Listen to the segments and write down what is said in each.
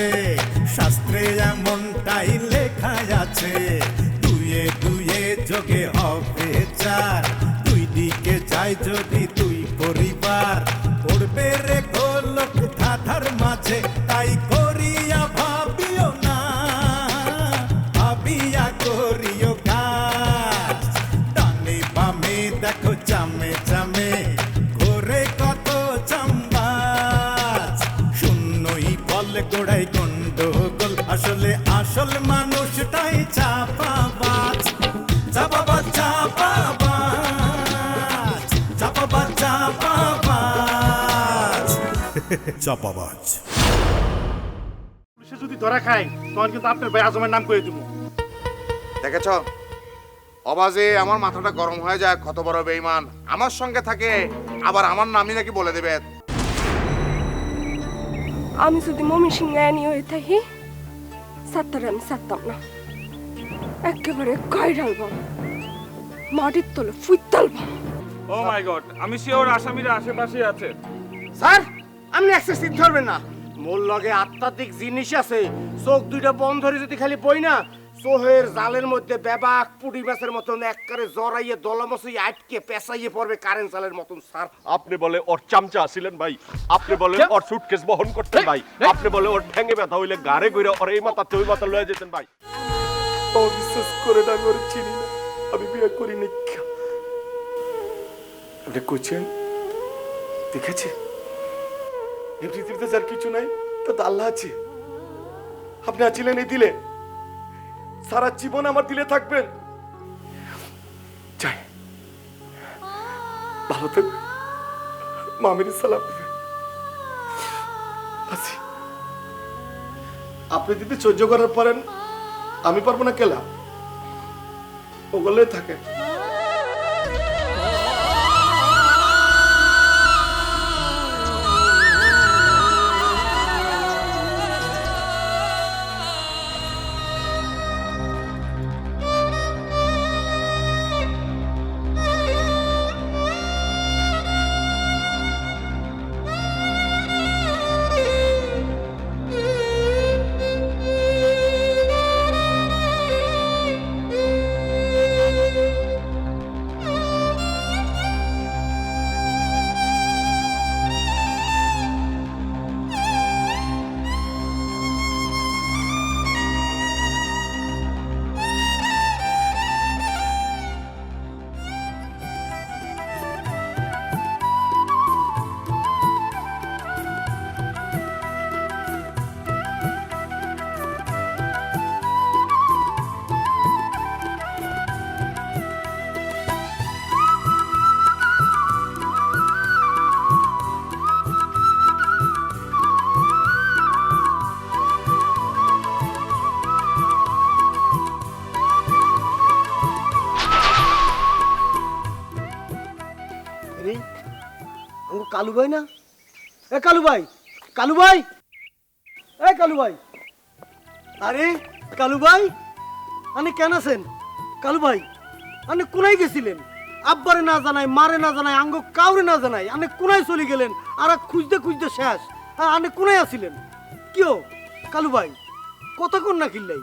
আছে, শাস্ত্রে এমনটাই লেখা আছে, দুয়ে দুয়ে যোগে হবে চার, দুই দিকে যায় যদি দুই পরিবার, পড়বে রে গোলক ধাঁধার মাঝে, তাই করিয়া ভাবিও না, ভাবিয়া করিও কাজ, ডানে বামে দেখো চামে চামে ঘোরে কত চাম্বাজ, শূন্যই বল গোড়াই গন্ডগোল, আসলে আসল মানুষটাই চাপাবাজ, চাপাবাজ চাপাবাজ, চাপাবাজ চাপাবাজ, চাপাবাজ। পুলিশে যদি ধরা খায় তখন কিন্তু আপনার ভাই আজমের নাম করে দিব। দেখেছ অবাজে আমার মাথাটা গরম হয়ে যায়, কত বড় বেঈমান আমার সঙ্গে থাকে, আবার আমার নামই নাকি বলে দেবে। আমি যদি মমিন সিং আনি হয়ে থাকি সাত্তার আমি সারতাম না, একেবারে গায়ে ঢালবাম, মাটির তলে ফুইতালবাম। ও মাই গড, আমি শিওর আসামিরা আশেপাশে আছে। স্যার আপনি এক্সেসিভ ধরবেন না, মোর লগে আত্মাত্মিক জিনিস আছে, চোখ দুইটা বন্ধ ধরে যদি খালি বই না, সোহের জালের মধ্যে বেবাক পুডি মাছের মতন একবারে জড়াইয়ে দলমসই আটকে পেঁচাইয়ে পড়বে কারেন্ট জালের মতন। স্যার আপনি বলে ওর চামচা ছিলেন ভাই, আপনি বলে ওর সুটকেস বহন করতেন ভাই, আপনি বলে ওর ঠ্যাঙ্গে ব্যথা হইলে গাড়ে গইরা ওর এই মাথাতে ওই মাথা লয়ে যেতেন ভাই। বিশ্বাস করে না, আমি ওর চিনি না, আমি বিয়ে করি না। আপনি করছেন দেখেছি এই পৃথিবীতে যার কিছু নাই তো আল্লাহ আছে, আপনি আছিলেন এই দিলে, সারা জীবন আমার দিলে থাকবেন। যাই ভালো থাকবেন, মামির সালাম দিবেন। আছি আপনি যদি সহ্য করার পারেন, আমি পারবো না, কেলা ওগুলোই থাকেন। কালু ভাই না, এ কালু ভাই, কালু ভাই, এ কালু ভাই, আরে কালু ভাই আপনি কেন আছেন? কালু ভাই আপনি কোনায় গেছিলেন? আব্বারে না জানাই, মারে না জানাই, আঙ্গ কাউরে না জানাই আপনি কোনায় চলে গেলেন, আর খুঁজতে খুঁজতে শেষ। আপনি কোনায় আছিলেন কিও? কালু ভাই কতক্ষণ না কিনলাই?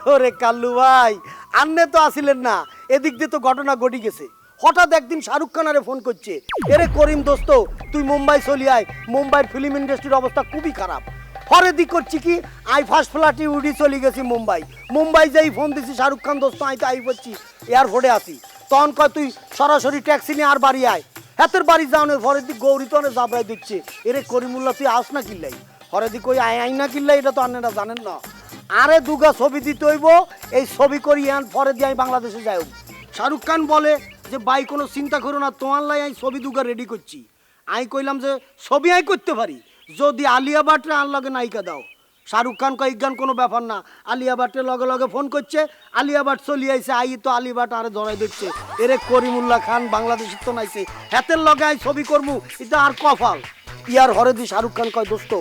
ওরে কালু ভাই আন্নে তো আসিলেন না, এদিক দিয়ে তো ঘটনা ঘটি গেছে। হঠাৎ একদিন শাহরুখ খান আরে ফোন করছে, এরে করিম দোস্ত তুই মুম্বাই চলি আয়, মুম্বাইয়ের ফিল্ম ইন্ডাস্ট্রির অবস্থা খুবই খারাপ। পরে দি করছি কি আই ফার্স্ট ফ্লাইটে উড়ি চলে গেছি মুম্বাই, মুম্বাই যাই ফোন দিছি শাহরুখ খান দোস্ত আই তো আই করছি এয়ারপোর্টে আসি, তখন কয় তুই সরাসরি ট্যাক্সি নিয়ে আর বাড়ি আয়। হাতের বাড়ি যাওয়ানোর পরে দি গৌরী তো অনেক জাবরাই দিচ্ছে, এরে করিমুল্লাহ তুই আস না কিল্লাই, পরে দি কই আই আই না কিল্লাই, এটা তো আপনারা জানেন না। আরে দুগা ছবি দিতে হইব, এই ছবি করি আন পরে দিয়ে আমি বাংলাদেশে যাই। শাহরুখ খান বলে যে ভাই কোনো চিন্তা করো না, তোমার লাই আমি ছবি দুগা রেডি করছি। আমি কইলাম যে ছবি আই করতে পারি যদি আলিয়া ভাটরে আন লগে নায়িকা দাও। শাহরুখ খান কয় ইজ্ঞান কোনো ব্যাপার না, আলিয়া ভাটের লগে লগে ফোন করছে, আলিয়া ভাট চলি আইছে, আই তো আলিয়া ভাট আরে ধরাই দিচ্ছে, এরে করিমুল্লাহ খান বাংলাদেশের তো নাইছে, হাতের লগে আই ছবি করবো, এটা আর কফাল। ইয়ার হরে দি শাহরুখ খান কয় দোস্ত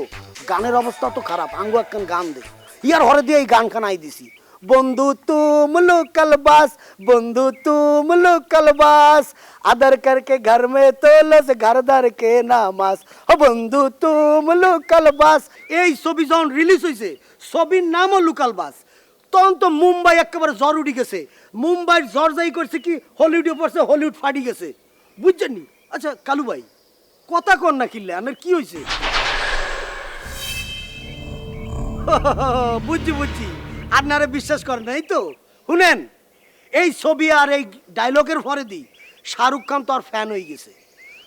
গানের অবস্থা তো খারাপ, আঙ্গু একখান গান দে। ইয়ার হরে দিয়ে এই গান খান আই দিছি, বন্ধু তুম লোকল বাস, বন্ধু তুম লোকল বাস, আদর করকে ঘর মে তোলস ঘরদার কে নামাস, ও বন্ধু তুম লোকল বাস। এই ছবি যখন রিলিজ হয়েছে, ছবির নামও লোকাল বাস। তখন তো মুম্বাই একেবারে জ্বর উঠে গেছে। মুম্বাইয়ের জ্বর যাই করছে কি হলিউডে পড়ছে, হলিউড ফাটি গেছে, বুঝছেন নি? আচ্ছা কালু ভাই, কথা কর না কিনলে আপনার কি হয়েছে? বুঝছি বুঝছি, আপনারা বিশ্বাস করেন নাই তো। শুনেন, এই ছবি আর এই ডায়লগের পরে দি শাহরুখ খান তো আর ফ্যান হয়ে গেছে।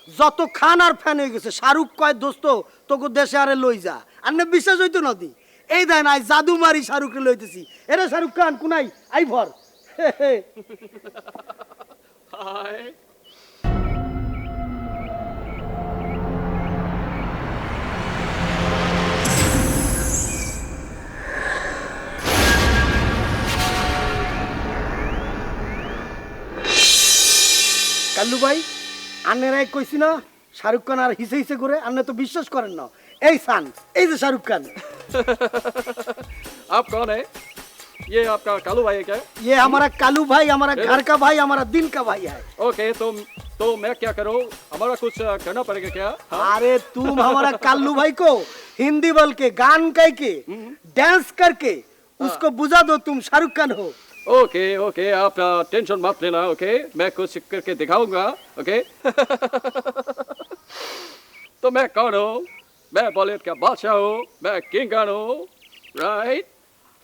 যত খান আর ফ্যান হয়ে গেছে। শাহরুখ কয় দোস্ত তোকে দেশে আরে লই যা, আপনার বিশ্বাস হইতো না দি। এই দেন আই জাদু মারি শাহরুখকে লইতেছি। এরে শাহরুখ খান কুনাই আই ভর। কাল্লু ভাই, আন্নেরাই কইছি না শাহরুখ খান আর হিসে হিসে করে, আন্নে তো বিশ্বাস করেন না। এই সান, এই যে শাহরুখ খান। आप कौन है? ये आपका कालू भाई है क्या? ये हमारा कालू भाई, हमारा घर का भाई, हमारा दिल का भाई है। ओके, तो मैं क्या करूँ? हमारा कुछ करना पड़ेगा क्या? हाँ? अरे तुम हमारा काल्लू भाई को हिंदी बोल के, गान कह के, डांस करके उसको बुझा दो तुम शाहरुख खान हो। ओके ओके, आप टेंशन मत लेना। ओके, मैं कुछ करके दिखाऊंगा। ओके। तो मैं कौन हूँ? मैं बॉलीवुड का बादशाह हूँ, मैं किंग खान हूँ, राइट?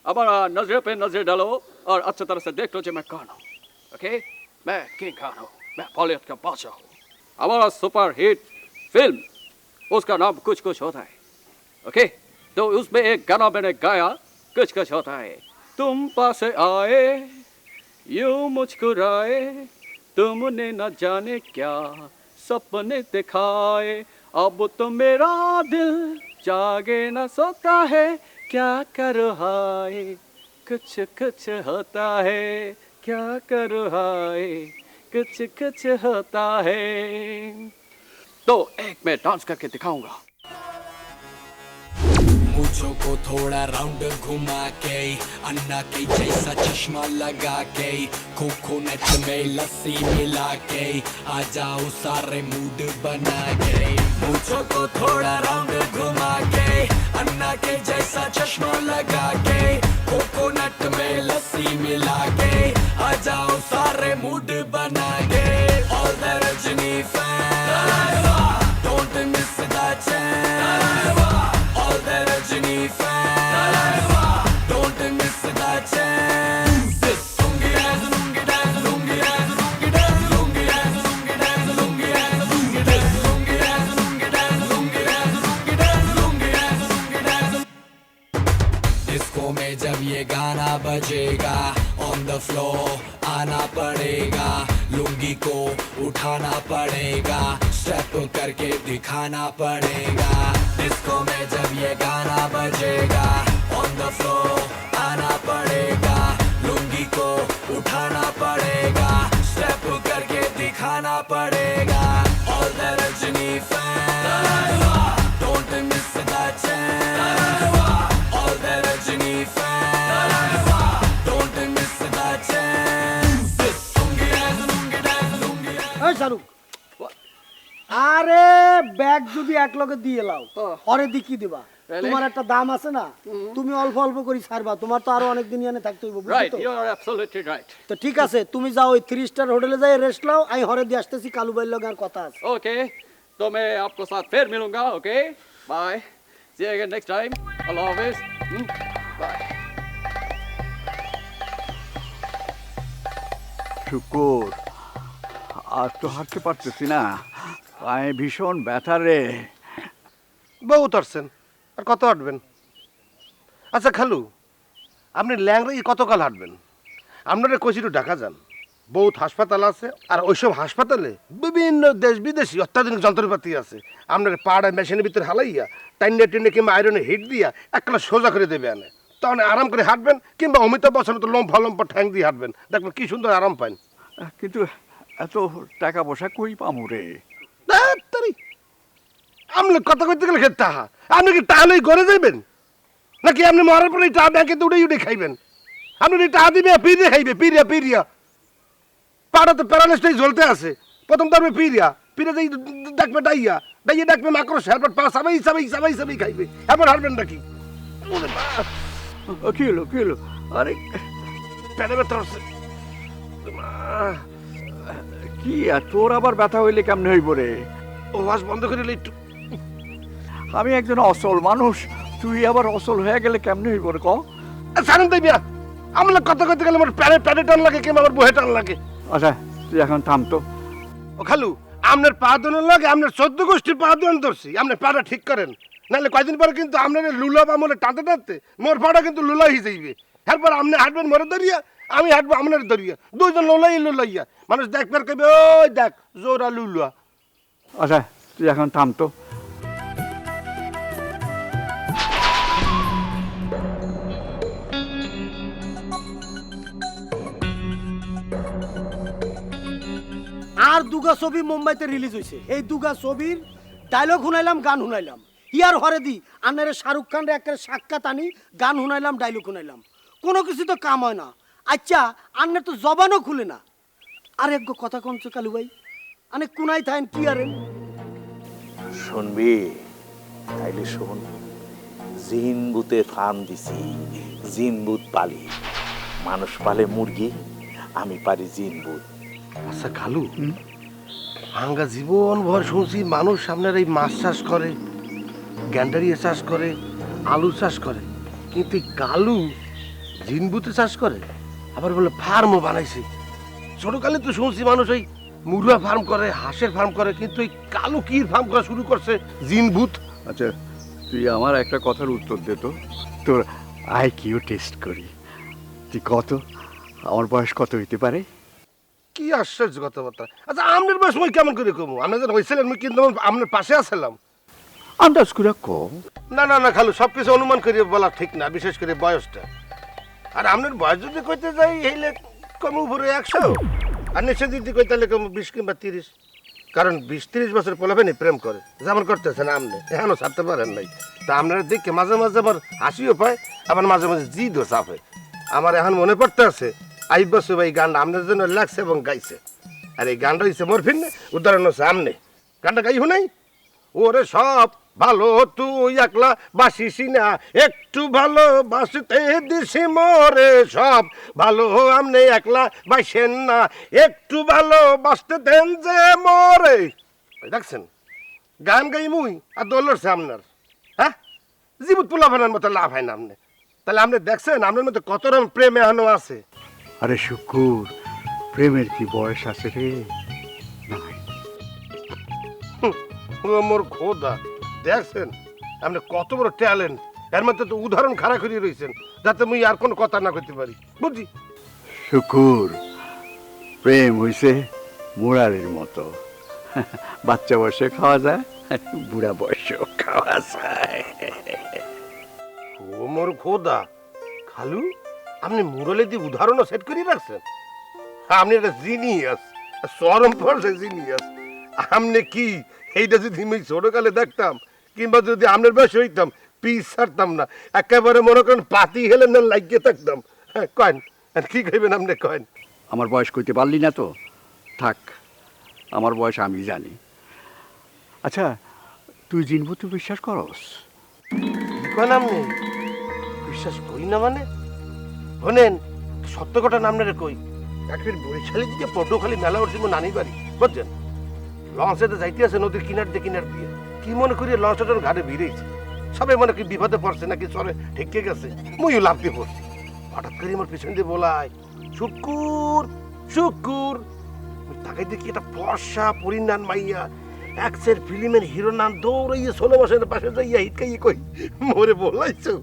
हमारा नजर पे नजर डालो और अच्छी तरह से देख लो कि मैं कौन हूँ। ओके, मैं किंग खान हूँ, मैं बॉलीवुड का बादशाह हूँ। हमारा सुपर हिट फिल्म, उसका नाम कुछ कुछ होता है। ओके, तो उसमें एक गाना मैंने गाया, कुछ कुछ होता है। तुम पास आए यूं मुस्कुराए, तुमने न जाने क्या सपने दिखाए, अब तो मेरा दिल जागे न सोता है, क्या करो हाय कुछ कुछ होता है, क्या करो हाय कुछ कुछ होता है। तो एक मैं डांस करके दिखाऊंगा। मूंछों को थोड़ा राउंड घुमा के, अन्ना के जैसा चश्मा लगा के, कोकोनट में लस्सी मिला के, आ जाओ सारे मूड बना के। मूंछों को थोड़ा राउंड घुमा के, अन्ना के जैसा चश्मा लगा के, कोकोनट में लस्सी मिला के, आ जाओ सारे मूड बना के। All the Rajini fans, don't miss the chance. All the Rajini fans, don't miss the chance. Lungi dance, lungi dance, lungi dance, lungi dance, lungi dance, lungi dance, lungi dance, lungi dance, lungi dance, lungi dance, lungi dance, lungi dance, lungi dance, lungi dance. Disco में जब ये गाना बजेगा, on the floor आना पड़ेगा, लुंगी को उठाना पड़ेगा, स्टेप करके दिखाना पड़ेगा। डिस्को में जब ये गाना बजेगा, ऑन द फ्लोर आना पड़ेगा, लुंगी को उठाना पड़ेगा, स्टेप करके दिखाना पड़ेगा। All the Rajini fans, don't miss the chance. All the Rajini fans, don't miss the chance. Lungi dance, lungi dance, lungi dance. এই শাহরুখ, আরে ব্যাগ যদি এক লগে দিয়ে লাও, পরে দি কি দিবা? তোমার একটা দাম আছে না, তুমি অল্প অল্প করে ছাড়বা, তোমার তো আরো অনেক দিন এনে থাকতে হইব, বুঝছো Right, তো? you are absolutely right. তো ঠিক আছে, তুমি যাও ওই 3 স্টার হোটেলে যাই রেস্ট নাও, আমি হরে দিয়ে আসতেছি, কালু ভাইয়ের লগে আর কথা আছে। ओके, तो मैं आपको साथ फिर मिलूंगा। Okay, bye, see you again next time. अल्लाह हाफिज, बाय। শুকুর, আজ তো হাঁটতে পারতেছি না, পায়ে ভীষণ ব্যথা রে। বহু উতরছেন, আর কত হাঁটবেন? আচ্ছা খালু, আপনি ল্যাংরা কতকাল হাঁটবেন? আপনারা কচিটু ঢাকা যান, বহুত হাসপাতাল আছে, আর ওইসব হাসপাতালে বিভিন্ন দেশ বিদেশি অত্যাধুনিক যন্ত্রপাতি আছে। আপনার পাড়া মেশিনের ভিতরে হালাইয়া টাইনে টেনে কিংবা আয়রনে হিট দিয়া একটা সোজা করে দেবে আনে, তখন আরাম করে হাঁটবেন, কিংবা অমিতাভ বচ্চনের তো লম্ফা লম্ফা ঠ্যাং দিয়ে হাঁটবেন, দেখবেন কি সুন্দর আরাম পান। কিন্তু এত টাকা পয়সা কই পামু রে? আপনি কথা কইতে গেলে খেতে তাহা, আপনি কি তাহলেই ঘরে যাইবেন, নাকি আপনি মরার পরে টাকা ব্যাংকে উঠে উঠে খাইবেন? আপনি টাকা দিবে পিরিয়া খাইবে পিরিয়া পিরিয়া পাড়া তো প্যারালাইসটাই জ্বলতে আছে প্রথম তো আপনি পিরিয়া পিরিয়া যাই ডাকবে ডাইয়া ডাইয়া ডাকবে মাকড় এরপর পা সাবাই সাবাই সাবাই সাবাই খাইবে এরপর হারবেন নাকি কি হলো কি হলো? আরে পেটে ব্যথা হচ্ছে কি আর তোর আবার ব্যথা হইলে কেমনে হইব রে? ও ওয়াজ বন্ধ করে দিলে একটু আমি একজন অসল মানুষ, তুই আবার অসল হয়ে গেলে কেমনে হইব রে? ক জানেন তাই বিয়া আমরা কথা কইতে গেলে আমার প্যারে প্যারে টান লাগে কিংবা আমার বহে টান লাগে। আচ্ছা তুই এখন থাম তো। ও খালু আপনার পা দোনের লাগে আপনার 14 গোষ্ঠীর পা দোন ধরছি আপনি পাটা ঠিক করেন নাহলে কয়দিন পরে কিন্তু আপনার লুলা বা আমলে টানতে টানতে মোর পাটা কিন্তু লুলা হয়ে যাইবে এরপর আপনি হাঁটবেন মরে দরিয়া আমি হাঁটবো আপনার দরিয়া দুইজন লোলাই লোলাইয়া মানুষ দেখবার কইবে ওই দেখ জোরা লুলুয়া। আচ্ছা তুই এখন থাম তো। আর দুগা ছবি মুম্বাইতে রিলিজ হয়েছে, এই দুগা ছবির ডায়লগ শুনাইলাম গান শুনাইলাম ইয়ার হরে দি আন্নারে শাহরুখ খানের একটা সাক্ষাৎ আনি গান শুনাইলাম ডায়লগ শুনাইলাম কোনো কিছু তো কাম হয় না। আচ্ছা আন্নের তো জবানও খুলে না। আর এক কথা কনছো কালু ভাই আনে কুনাই থাইন কি আরেন শুনবি তাইলে শোন জিন ভূতের ফার্ম দিছি জিন ভূত পালি মানুষ পালে মুরগি আমি পারি জিন ভূত। আচ্ছা খালু আঙ্গা জীবন ভর শুনছি মানুষ আপনার এই মাছ চাষ করে গ্যান্ডারিয়া চাষ করে আলু চাষ করে কিন্তু এই কালু জিনবুতে চাষ করে আবার বলে ফার্মও বানাইছে। ছোটকালে তো শুনছি মানুষ ওই মুরগা ফার্ম করে হাঁসের ফার্ম করে কিন্তু এই কালু কির ফার্ম করা শুরু করছে জিনভূত। আচ্ছা তুই আমার একটা কথার উত্তর দে তো, তোর IQ টেস্ট করি। তুই কত, আমার বয়স কত হইতে পারে? কি আশ্চর্য কথাবার্তা। আচ্ছা আপনার বয়স মই কেমন করে কমু আপনি যখন হয়েছিলেন মুই কিন্তু আপনার পাশে আসলাম আন্দাজ করে কম। না না না খালু সবকিছু অনুমান করে বলা ঠিক না বিশেষ করে বয়সটা। আর আপনার বয়স যদি কইতে যাই হইলে কম উপরে 100 আর নিচে যদি কইতে হলে কম 20 কিংবা 30 কারণ 20-30 বছর পোলাপেনি প্রেম করে যেমন করতেছেন আপনি এখনো ছাড়তে পারেন নাই। তা আপনারা দেখে মাঝে মাঝে আমার হাসিও পায় আবার মাঝে মাঝে জিদও চাপে। আমার এখন মনে পড়তে আছে আইব বসু ভাই গানটা আপনার জন্য লাগছে এবং গাইছে আর এই গানটা হচ্ছে মরফিন উদাহরণ হচ্ছে আমনে গানটা গাই নাই ওরে সব ভালো তুই একলা বাসিসি না একটু ভালো বাসতে দিছি মরে সব ভালো আমনে একলা বাসেন না একটু ভালো বাসতে দেন যে মরে। দেখছেন গান গাই মুই আর দৌলছে আপনার হ্যাঁ জীবত পোলা বানার মতো লাভ হয় না আপনি তাহলে আপনি দেখছেন আপনার মধ্যে কত রকম প্রেম এখনো আছে। আরে শুকুর প্রেমের কি বয়স আছে রে? নাই। মোর খোদা দেখছেন আপনি কত বড় ট্যালেন্ট এর মধ্যে তো উদাহরণ খাড়া করে রয়েছেন যাতে মুই আর কোনো কথা না করতে পারি বুঝছি। শুকুর প্রেম হইছে মুরারির মতো, বাচ্চা বয়সে খাওয়া যায় বুড়া বয়সেও খাওয়া যায়। ও মোর খোদা খালু আপনি মুরলে দিয়ে উদাহরণও সেট করে রাখছেন। আপনি একটা জিনিয়াস চরম পর্যায়ে জিনিয়াস। আপনি কি এইটা যদি আমি ছোটকালে দেখতাম কিংবা যদি আপনার বয়স হইতাম পিস ছাড়তাম না একেবারে মনে করেন পাতি হেলে না লাগিয়ে থাকতাম। হ্যাঁ কয়েন কি কইবেন আপনি কয়েন? আমার বয়স কইতে পারলি না তো থাক, আমার বয়স আমি জানি। আচ্ছা তুই জিনভূতে বিশ্বাস করস? কয়েন আপনি বিশ্বাস করি না মানে শোনেন সত্য কথা নাম রে কই একদিন বরিশালে দিকে পটুখালি মেলা উঠছি নানি বাড়ি বুঝছেন লঞ্চেতে যাইতে আছে নদীর কিনার দিয়ে কি মনে করি লঞ্চটার ঘাটে ভিড়েছে সবাই মনে কি বিপদে পড়ছে নাকি চলে ঠেকে গেছে মুইও লাভ দিয়ে পড়ছি হঠাৎ করে আমার পিছন দিয়ে বলাই শুকুর শুকুর তাকে দেখি একটা বর্ষা পরিণাম মাইয়া একসের ফিল্মের হিরো নাম দৌড়াইয়ে 16 বছরের পাশে যাইয়া হিটকাইয়ে কই মোরে বলাইছো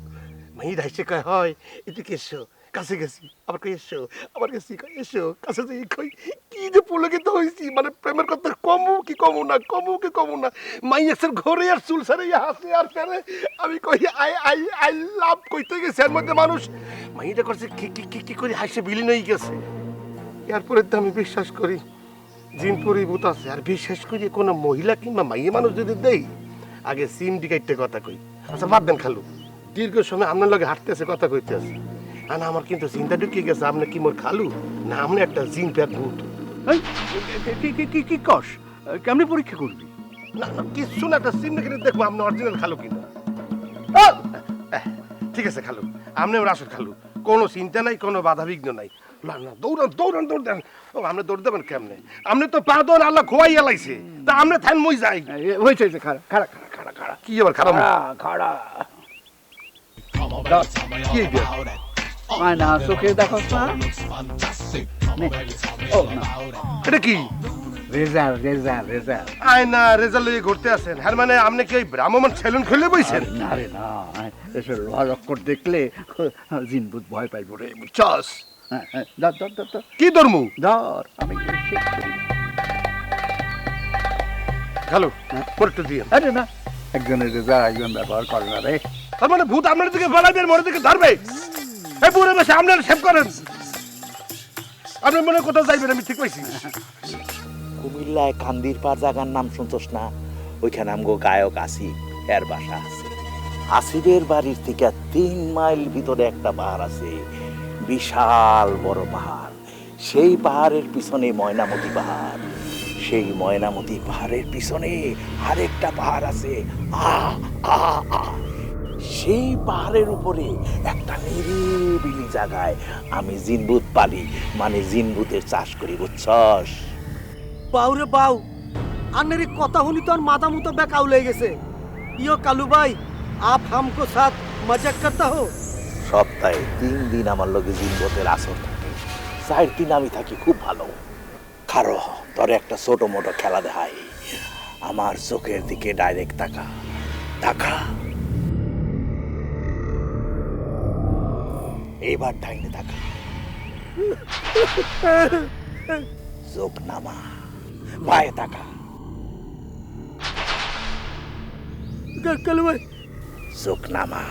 মাই রাইছে কয় হয় এদিকে এসো কাছে গেছি আবার কই এসো আবার গেছি কই এসো কাছে যাই কই কি যে পুলকিত হইছি মানে প্রেমের কথা কমু কি কমু না মাই একসের ঘরে আর চুল সারাইয়া হাসে আর ফেরে আমি কই আই লাভ কইতে গেছি এর মধ্যে মানুষ মাইটা করছে কি করে হাসে বিলীন হয়ে গেছে। এরপরে তো আমি বিশ্বাস করি জিনপুরি ভূত আছে আর বিশেষ করে কোনো মহিলা কিংবা মাইয়ে মানুষ যদি দেই আগে সিম টিকাইতে কথা কই। আচ্ছা বাদ দেন খালু দীর্ঘ সময় আপনার লগে হাঁটতেছে কথা কইতে আছে আর আমার কিন্তু চিন্তা ঢুকে গেছে আপনি কি মোর খালু না আপনি একটা জিন প্যাক ভূত এই, কি কস কেমনি পরীক্ষা করবি? না না কিছু না একটা চিহ্ন কেটে দেখবো আপনি অরিজিনাল খালু কিনা ঠিক আছে খালু আপনি ওর আসল খালু কোনো চিন্তা নাই কোনো বাধা বিঘ্ন নাই না না দৌড়ান দৌড়ান দৌড়ান ও আপনি দৌড় দেবেন কেমনে আপনি তো পা দৌড় আল্লাহ খোয়াই এলাইছে তা আপনি থান মই যাই হয়েছে খাড়া খাড়া খাড়া খাড়া খাড়া কি আবার খারাপ খাড়া কি এটা? না চোখে দেখো না নে। ও না এটা কি রেজাল্ট রেজাল্ট রেজাল্ট আয় না রেজাল্ট লইয়ে ঘুরতে আছেন হ্যাঁ মানে আপনি কি ওই ব্রাহ্মণ সেলুন খুলে বইছেন না রে না এসব লোহার অক্ষর দেখলে জিনভূত ভয় পাইব রে বুঝছস? ধর ধর ধর ধর কি ধর্মু ধর আমি শেষ করি খালু পড়তে দিয়ে আরে না একজনের রেজাল্ট একজন ব্যবহার করে না রে তার মানে ভূত আপনার দিকে বাড়াবে আর মনের দিকে ধরবে এই পুরো বসে আপনারা সেভ করেন আপনি মনে কোথাও যাইবেন আমি ঠিক পাইছি কুমিল্লায় কান্দির পার জায়গার নাম শুনছস না? ওইখানে আমগো গায়ক আসিফ এর বাসা আছে। আসিফের বাড়ির থেকে 3 মাইল ভিতরে একটা পাহাড় আছে, বিশাল বড় পাহাড়। সেই পাহাড়ের পিছনে ময়নামতি পাহাড়, সেই ময়নামতি পাহাড়ের পিছনে আরেকটা পাহাড় আছে সেই পাহাড়ের উপরে একটা নিরিবিলি জায়গায় আমি জিনভূত পালি, মানে জিনভূতের চাষ করি, বুঝছস? বাউরে বাউ আন্নের কথা শুনি তো আর মাথা মুতো বেকাউ লেগে গেছে ইয়ো কালু ভাই আপ হামকো সাথ মজাক করতা হো সপ্তাহে 3 দিন আমার লগে জিনভূতের আসর থাকে, 4 দিন আমি থাকি খুব ভালো। খারো তোর একটা ছোট মোটো খেলা দেখাই, আমার চোখের দিকে ডাইরেক্ট তাকা, তাকা। এবার ডাইনে তাকা, চোখ নামা, পায়ে তাকা, কালু ভাই চোখ নামা।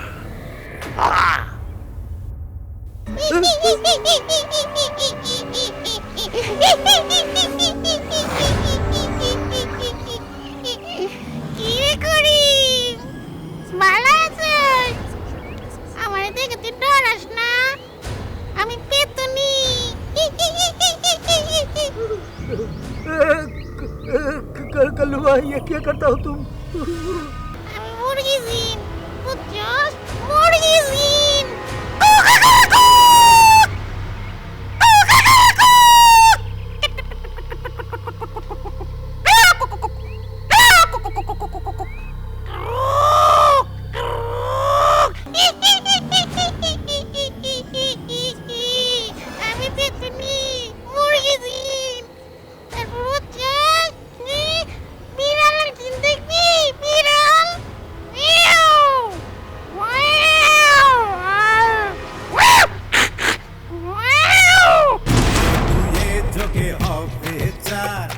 আমার দেখে তুই ডরাস না, আমি পেতনি। কালু ভাই ये क्या करता हो तुम আমি মুরগি জিন, বুঝছস? মুরগি জিন। আমি পেতনি, মুরগি জিন। তারপর বুঝছস? বিড়ালের জিন দেখবি, বিড়াল। মিয়াও, ওয়াও, ওয়াও। তুই যোগে হবে চার